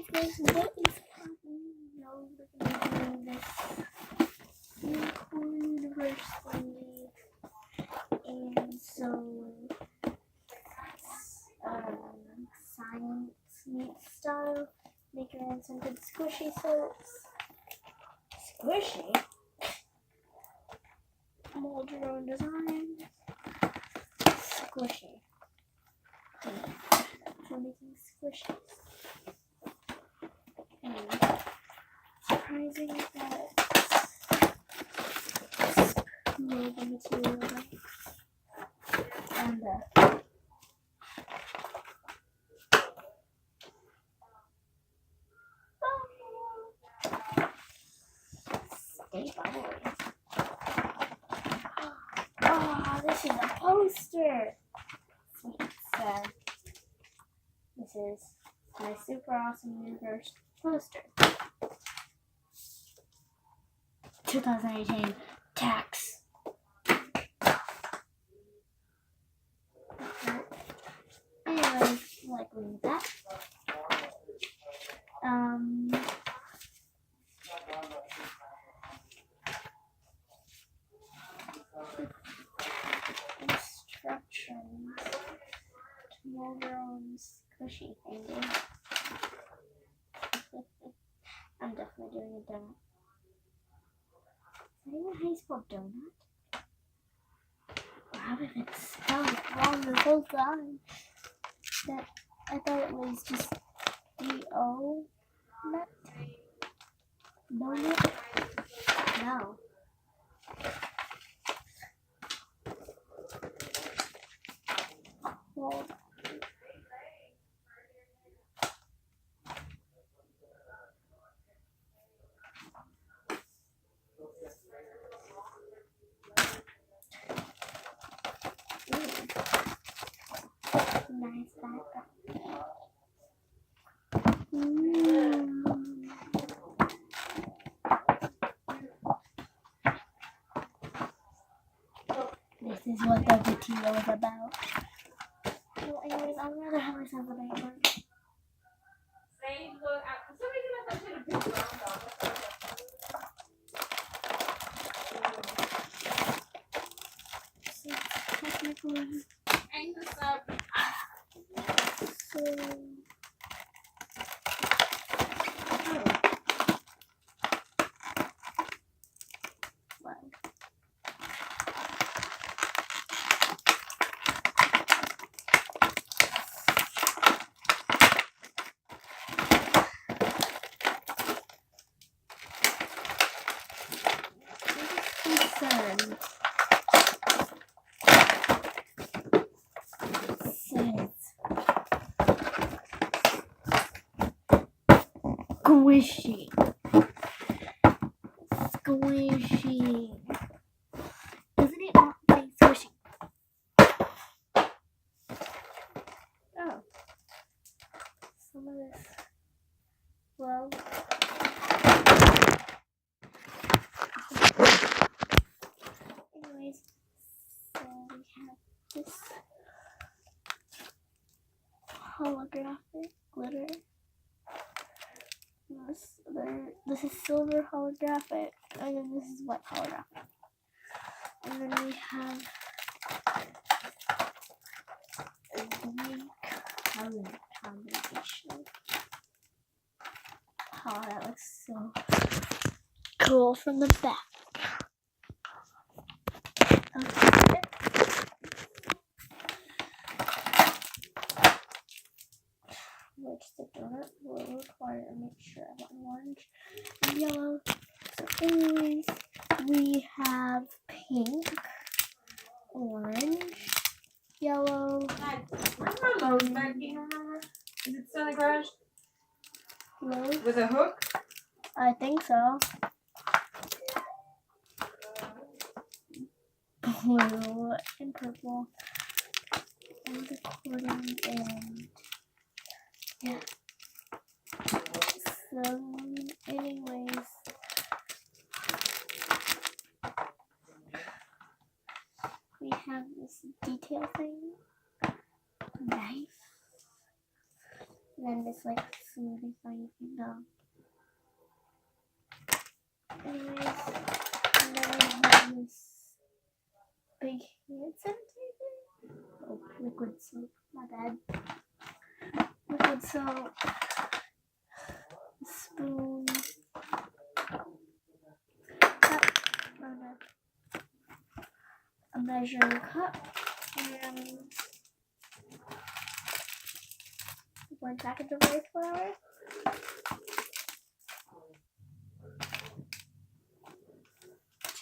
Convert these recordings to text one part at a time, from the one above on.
Because what is happening? No, we're gonna be doing this universe thingy. And so science meet style. Make your own scented squishy soaps. Squishy? Mold your own design. Squishy. For making squishies. And surprising that mold the material right. And stay bubbly. Oh, this is a poster. This is my super awesome universe poster. 2018 tax. Anyways, like reading that. Instructions to mold your own squishy thingy. I'm definitely doing a donut. Is that even how you spell donut? Or have I been spelling it wrong the whole time? I thought it was just D.o. nut. Donut? No. Hold on. Nice background. This is what the video is about. Well, anyways, I'd rather have myself a nightmare. So, technically, squishy. Squishy. Doesn't it not say squishy? Oh. Some of this. Well. Anyways, so we have this holographic glitter. This is silver holographic, and then this is white holographic. And then we have a green color combination. Oh, that looks so cool from the back. Okay. Which the donut will require a mixture of orange and yellow. So anyways, we have pink, orange, yellow. Where's my Lowe's magazine? Is it still in the garage? Lowe's? With a hook? I think so. Blue and purple. And recording and yeah. So anyways, we have this detail thing. Knife. then this like smoothie tiny thing down. Anyways, and then I have this big hand sanitizer. Oh, liquid soap. My bad. Liquid soap. Spoon. Cup. A measuring cup. And 1 package of rice flour.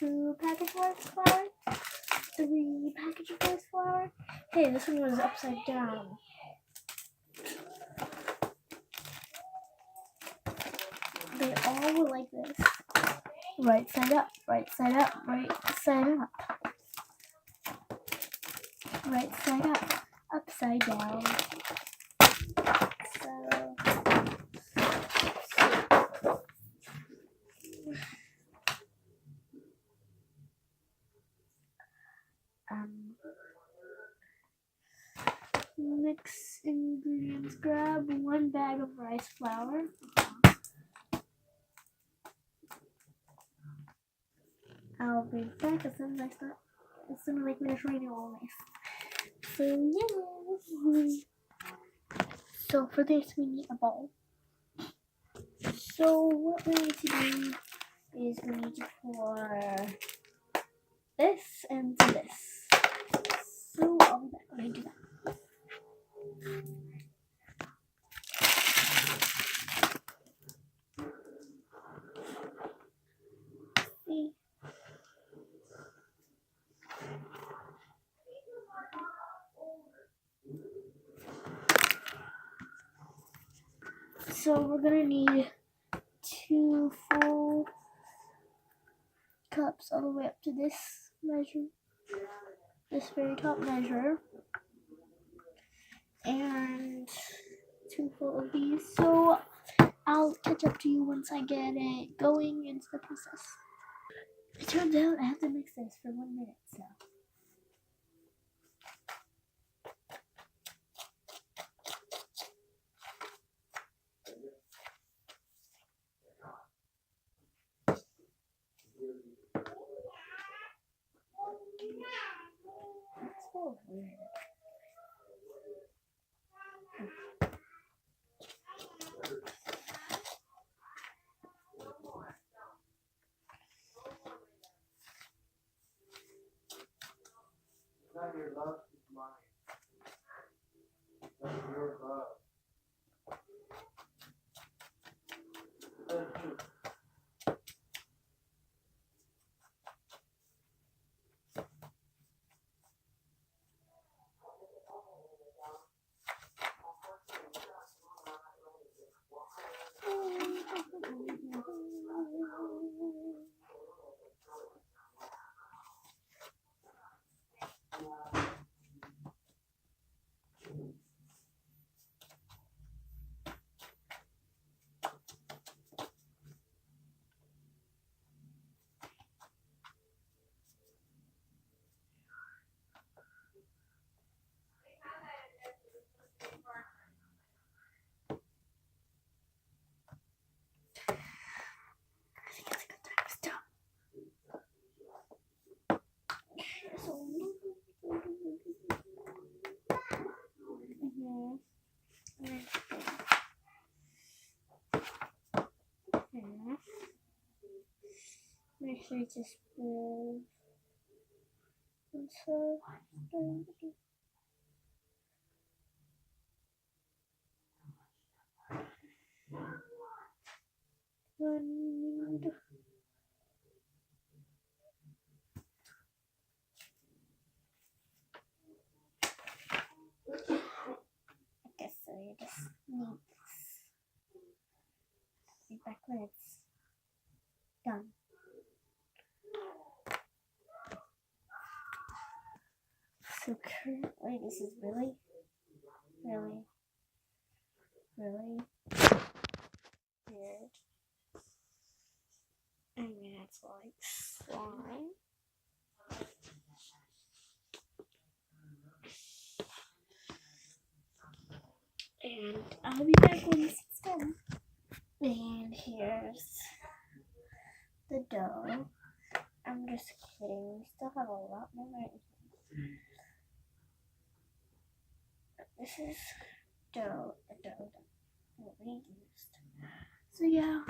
2 package of rice flour. 3 package of rice flour. Hey, this one was upside down. They all were like this. Right side up, right side up, right side up. Right side up, upside down. So mix ingredients. Grab 1 bag of rice flour. I'll be back as soon as I finish reading all this. So yeah. So for this we need a bowl. So what we need to do is we need to pour this into this. So I'll be back when I do that. See? So we're gonna need 2 full cups all the way up to this measure, this very top measure, and 2 full of these. So I'll catch up to you once I get it going into the process. It turns out I have to mix this for 1 minute, so. That's so weird. Not your love, it's mine. That's your love. That's you. Make sure to spoon. And so, and I guess so you just need this. Be back when it's done. So currently this is really weird. I mean, it's like slime. And I'll be back once it's done. And here's the dough. I'm just kidding. We still have a lot more. This is dough, the dough that we used. So yeah.